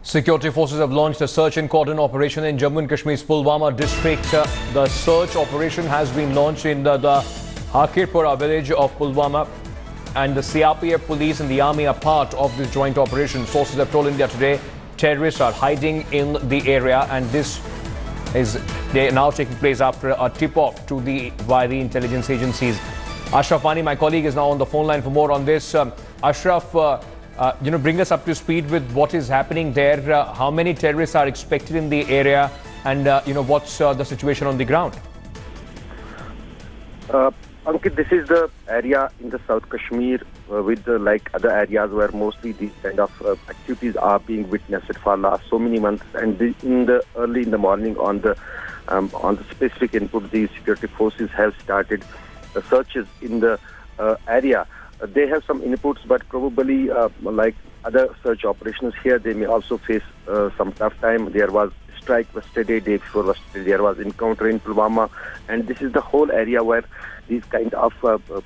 Security forces have launched a search and cordon operation in Jammu and Kashmir's Pulwama district. The search operation has been launched in the Hakirpura village of Pulwama, and the CRPF police and the army are part of this joint operation. Sources have told India Today terrorists are hiding in the area, and this is now taking place after a tip-off by the intelligence agencies. Ashraf Wani, my colleague, is now on the phone line for more on this. Ashraf, bring us up to speed with what is happening there. How many terrorists are expected in the area, and what's the situation on the ground? Ankit, this is the area in the South Kashmir with like other areas where mostly these kind of activities are being witnessed for last so many months. And early in the morning, on the specific input, the security forces have started searches in the area. They have some inputs, but probably like other search operations here, they may also face some tough time. There was strike yesterday, day before yesterday, there was encounter in Pulwama, and this is the whole area where these kind of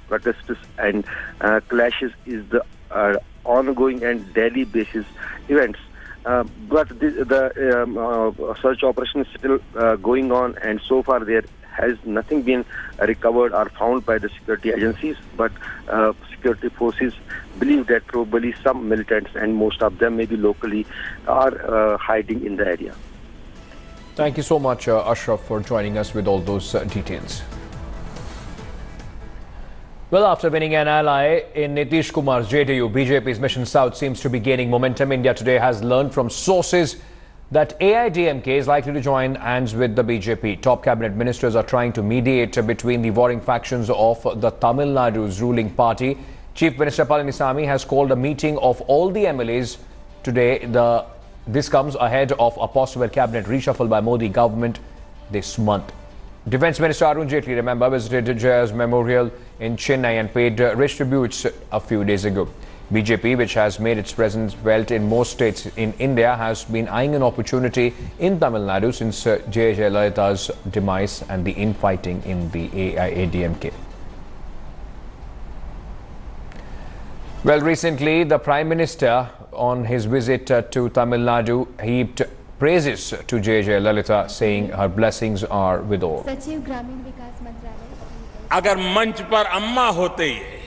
protests and clashes is the ongoing and daily basis events. But the search operation is still going on, and so far there has nothing been recovered or found by the security agencies, but security forces believe that probably some militants, and most of them maybe locally, are hiding in the area. Thank you so much, Ashraf, for joining us with all those details. Well, after winning an ally in Nitish Kumar's JDU, BJP's Mission South seems to be gaining momentum. India Today has learned from sources that AIDMK is likely to join hands with the BJP. Top cabinet ministers are trying to mediate between the warring factions of the Tamil Nadu's ruling party. Chief Minister Palaniswamy has called a meeting of all the MLAs today. This comes ahead of a possible cabinet reshuffle by Modi government this month. Defence Minister Arun Jaitley, remember, visited Jaya's memorial in Chennai and paid rich tributes a few days ago. BJP, which has made its presence felt in most states in India, has been eyeing an opportunity in Tamil Nadu since J. Jayalalitha's demise and the infighting in the AIADMK. Well, recently, the Prime Minister, on his visit to Tamil Nadu, heaped praises to J. Jayalalitha, saying her blessings are with all. अगर मंच पर अम्मा होते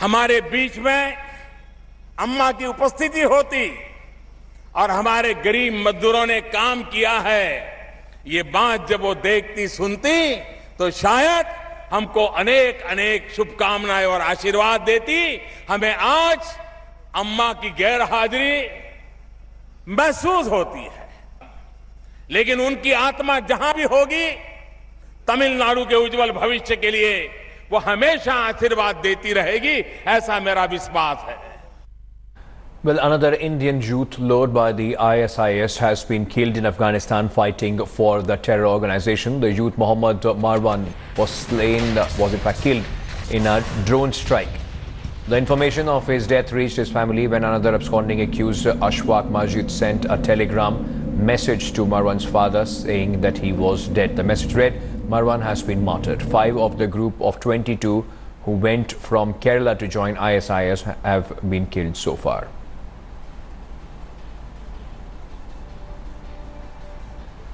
हमारे बीच में अम्मा की उपस्थिति होती और हमारे गरीब मजदूरों ने काम किया है, ये बात जब वो देखती सुनती तो शायद हमको अनेक अनेक शुभकामनाएं और आशीर्वाद देती। हमें आज अम्मा की गैर हाजिरी महसूस होती है, लेकिन उनकी आत्मा जहां भी होगी, तमिलनाडु के उज्जवल भविष्य के लिए वो हमेशा आशीर्वाद देती रहेगी, ऐसा मेरा विश्वास है। Well, another Indian youth lured by the ISIS has been killed in Afghanistan fighting for the terror organization. The youth Mohammad Marwan was in fact killed in a drone strike. The information of his death reached his family when another absconding accused, Ashfaq Majid, sent a telegram message to Marwan's father saying that he was dead. The message read, Marwan has been martyred. 5 of the group of 22 who went from Kerala to join ISIS have been killed so far.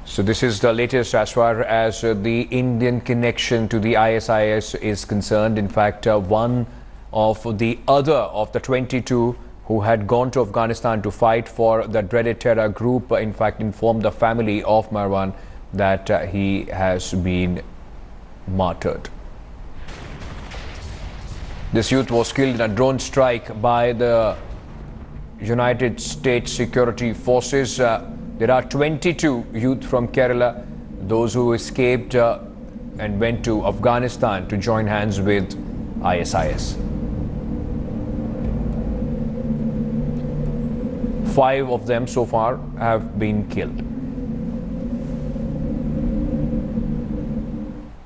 So this is the latest as far as the Indian connection to the ISIS is concerned. In fact, one of the 22 who had gone to Afghanistan to fight for the dreaded terror group, in fact, informed the family of Marwan that he has been martyred. This youth was killed in a drone strike by the United States security forces. There are 22 youth from Kerala, those who escaped and went to Afghanistan to join hands with ISIS. 5 of them so far have been killed.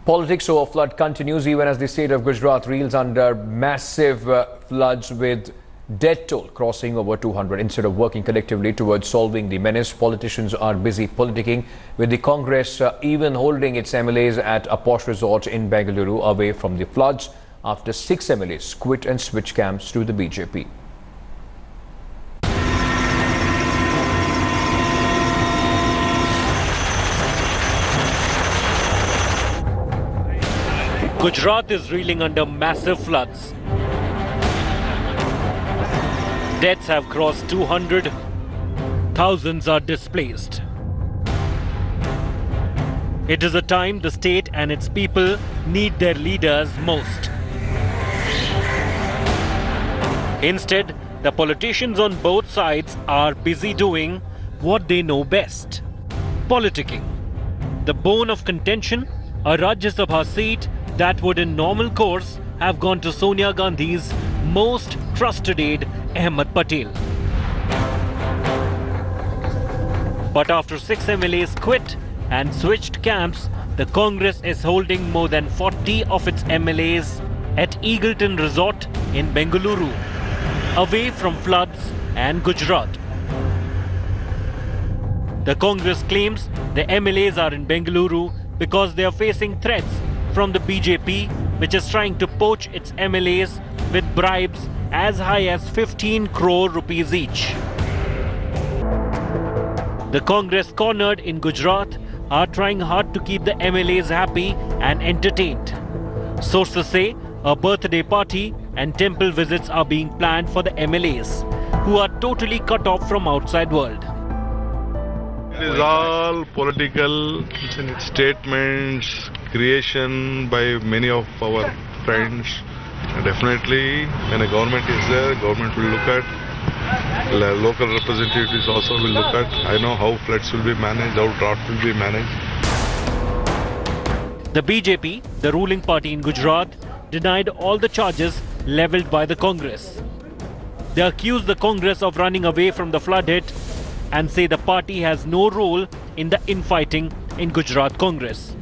Politics over flood continues even as the state of Gujarat reels under massive floods with death toll crossing over 200. Instead of working collectively towards solving the menace, politicians are busy politicking, with the Congress even holding its MLAs at a posh resort in Bengaluru away from the floods after 6 MLAs quit and switched camps to the BJP. Gujarat is reeling under massive floods. Deaths have crossed 200. Thousands are displaced. It is a time the state and its people need their leaders most. Instead, the politicians on both sides are busy doing what they know best: politicking. The bone of contention, a Rajya Sabha seat that would in normal course have gone to Sonia Gandhi's most trusted aide, Ahmed Patel. But after 6 MLAs quit and switched camps, the Congress is holding more than 40 of its MLAs at Eagleton Resort in Bengaluru, away from floods and Gujarat. The Congress claims the MLAs are in Bengaluru because they are facing threats from the BJP, which is trying to poach its MLAs with bribes as high as 15 crore rupees each. The Congress cornered in Gujarat are trying hard to keep the MLAs happy and entertained. Sources say a birthday party and temple visits are being planned for the MLAs, who are totally cut off from outside world. It is all political statements, creation by many of our friends. Definitely, when a government is there, government will look at, local representatives also will look at. I know how floods will be managed, how drought will be managed. The BJP, the ruling party in Gujarat, denied all the charges levelled by the Congress. They accused the Congress of running away from the flood hit and say the party has no role in the infighting in Gujarat Congress.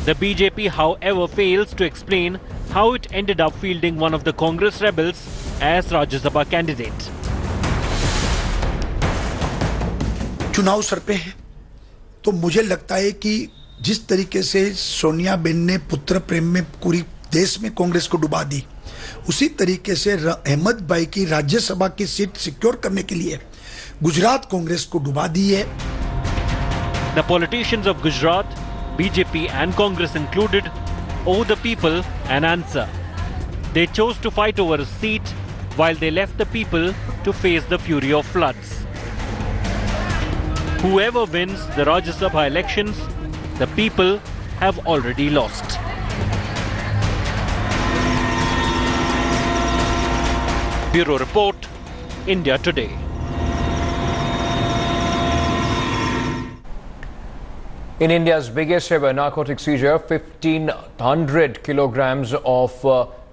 The BJP, however, fails to explain how it ended up fielding one of the Congress rebels as Rajya Sabha candidate. चुनाव sir पे है, तो मुझे लगता है कि जिस तरीके से सोनिया बेन ने पुत्र प्रेम में पूरी देश में कांग्रेस को डुबा दी, उसी तरीके से अहमद भाई की राज्यसभा की सीट सिक्योर करने के लिए गुजरात कांग्रेस को डुबा दी है. The politicians of Gujarat, BJP and Congress included, owe the people an answer. They chose to fight over a seat while they left the people to face the fury of floods. Whoever wins the Rajya Sabha elections, the people have already lost. Bureau Report, India Today. In India's biggest ever narcotics seizure, 1,500 kilograms of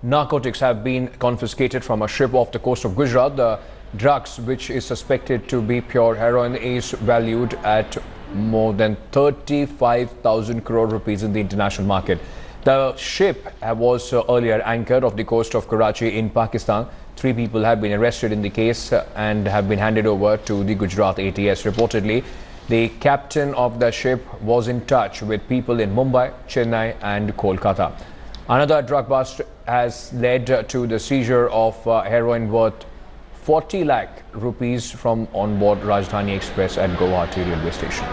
narcotics have been confiscated from a ship off the coast of Gujarat. The drugs, which is suspected to be pure heroin, is valued at more than 35,000 crore rupees in the international market. The ship was earlier anchored off the coast of Karachi in Pakistan. 3 people have been arrested in the case and have been handed over to the Gujarat ATS. Reportedly, the captain of the ship was in touch with people in Mumbai, Chennai and Kolkata. Another drug bust has led to the seizure of heroin worth 40 lakh rupees from on board Rajdhani Express at Guwahati railway station.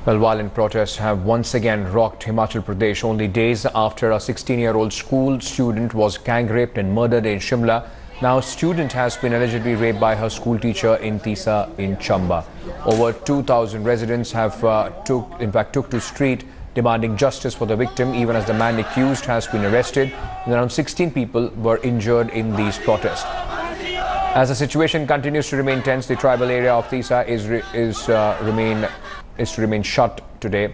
Well, violent protests have once again rocked Himachal Pradesh only days after a 16-year-old school student was gang raped and murdered in Shimla. Now, a student has been allegedly raped by her school teacher in Tisa in Chamba. Over 2,000 residents have took to street demanding justice for the victim, even as the man accused has been arrested. And around 16 people were injured in these protests. As the situation continues to remain tense, the tribal area of Tisa is to remain shut today.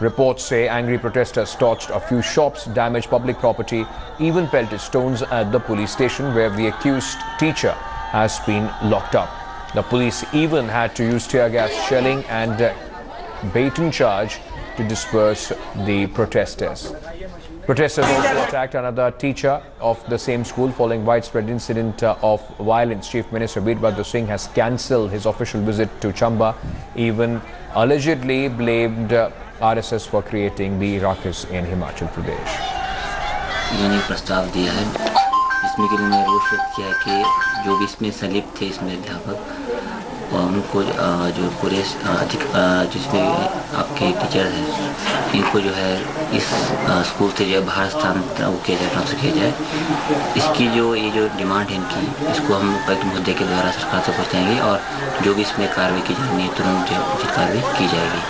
Reports say angry protesters torched a few shops, damaged public property, even pelted stones at the police station where the accused teacher has been locked up. The police even had to use tear gas shelling and baton charge to disperse the protesters. Protesters also attacked another teacher of the same school following widespread incident of violence. Chief Minister Veerbhadra Singh has cancelled his official visit to Chamba, even allegedly blamed RSS for creating the ruckus in Himachal Pradesh. मैंने प्रस्ताव दिया है जिसमें कि उन्होंने रोष व्यक्त किया कि जो भी इसमें संलिप्त थे इसमें अध्यापक उनको जो पूरे जिसमें आपके टीचर हैं इनको जो है इस स्कूल से जो है बाहर स्थानांतरण वो किया जाए, ट्रांसफर किया जाए। इसकी ये जो डिमांड है इनकी, इसको हम उपायुक्त मुद्दे के द्वारा सरकार से पहुँचाएंगे और जो भी इसमें कार्रवाई की जानी है तुरंत जो उचित कार्रवाई की जाएगी।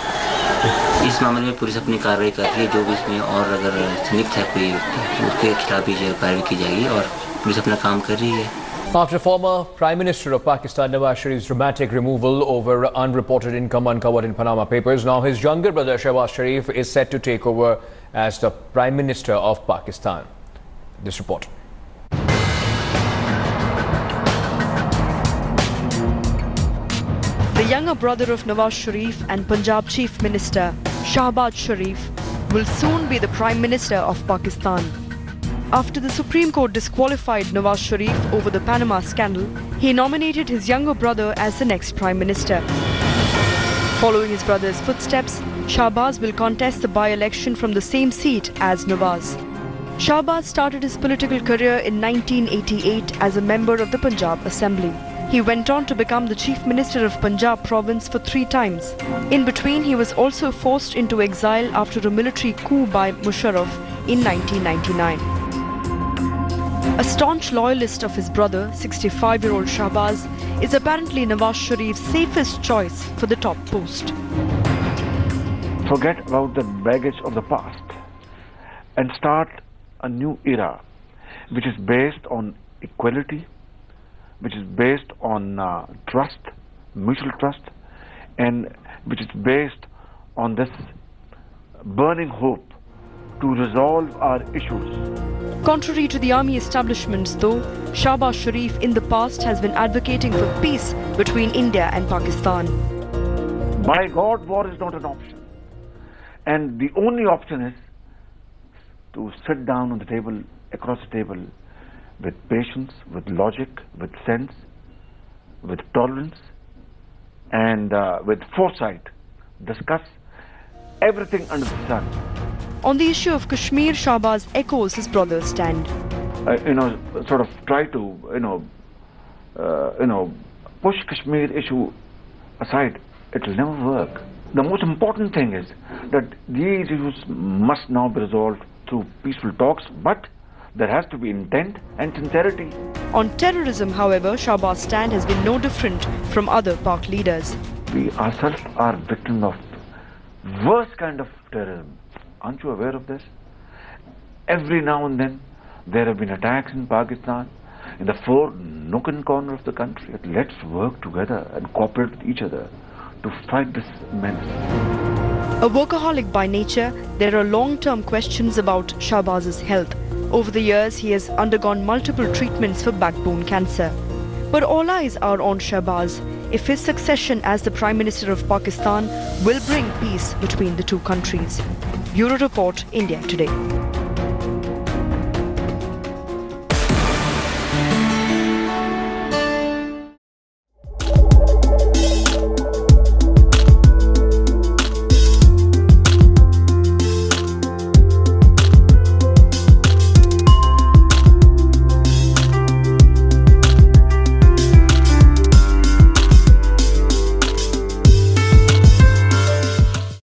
इस मामले में पुलिस अपनी कार्रवाई कर रही है, जो भी इसमें और अगर संलिप्त है कोई व्यक्ति उसके खिलाफ भी जो कार्रवाई की जाएगी और पुलिस अपना काम कर रही है। After former Prime Minister of Pakistan Nawaz Sharif's dramatic removal over unreported income uncovered in Panama Papers, now his younger brother Shehbaz Sharif is set to take over as the Prime Minister of Pakistan. This report. The younger brother of Nawaz Sharif and Punjab Chief Minister Shehbaz Sharif will soon be the Prime Minister of Pakistan. After the Supreme Court disqualified Nawaz Sharif over the Panama scandal, he nominated his younger brother as the next Prime Minister. Following his brother's footsteps, Shehbaz will contest the by-election from the same seat as Nawaz. Shehbaz started his political career in 1988 as a member of the Punjab Assembly. He went on to become the Chief Minister of Punjab province for 3 times. In between, he was also forced into exile after a military coup by Musharraf in 1999. A staunch loyalist of his brother, 65-year-old Shehbaz, is apparently Nawaz Sharif's safest choice for the top post. Forget about the baggage of the past and start a new era which is based on equality, which is based on trust, mutual trust, and which is based on this burning hope to resolve our issues. Contrary to the army establishments though, Shehbaz Sharif in the past has been advocating for peace between India and Pakistan. By God, war is not an option. And the only option is to sit down on the table, across the table, with patience, with logic, with sense, with tolerance, and with foresight, discuss everything under the sun. On the issue of Kashmir, Shehbaz echoes his brother's stand. Sort of try to, push Kashmir issue aside. It will never work. The most important thing is that these issues must now be resolved through peaceful talks, but there has to be intent and sincerity. On terrorism, however, Shehbaz's stand has been no different from other PAK leaders. We ourselves are victims of worst kind of terrorism. Aren't you aware of this? Every now and then there have been attacks in Pakistan, in the 4 nook and corner of the country. Let's work together and cooperate with each other to fight this menace. A workaholic by nature, there are long-term questions about Shehbaz's health. Over the years, he has undergone multiple treatments for backbone cancer. But all eyes are on Shehbaz if his succession as the Prime Minister of Pakistan will bring peace between the two countries. Bureau Report, India Today.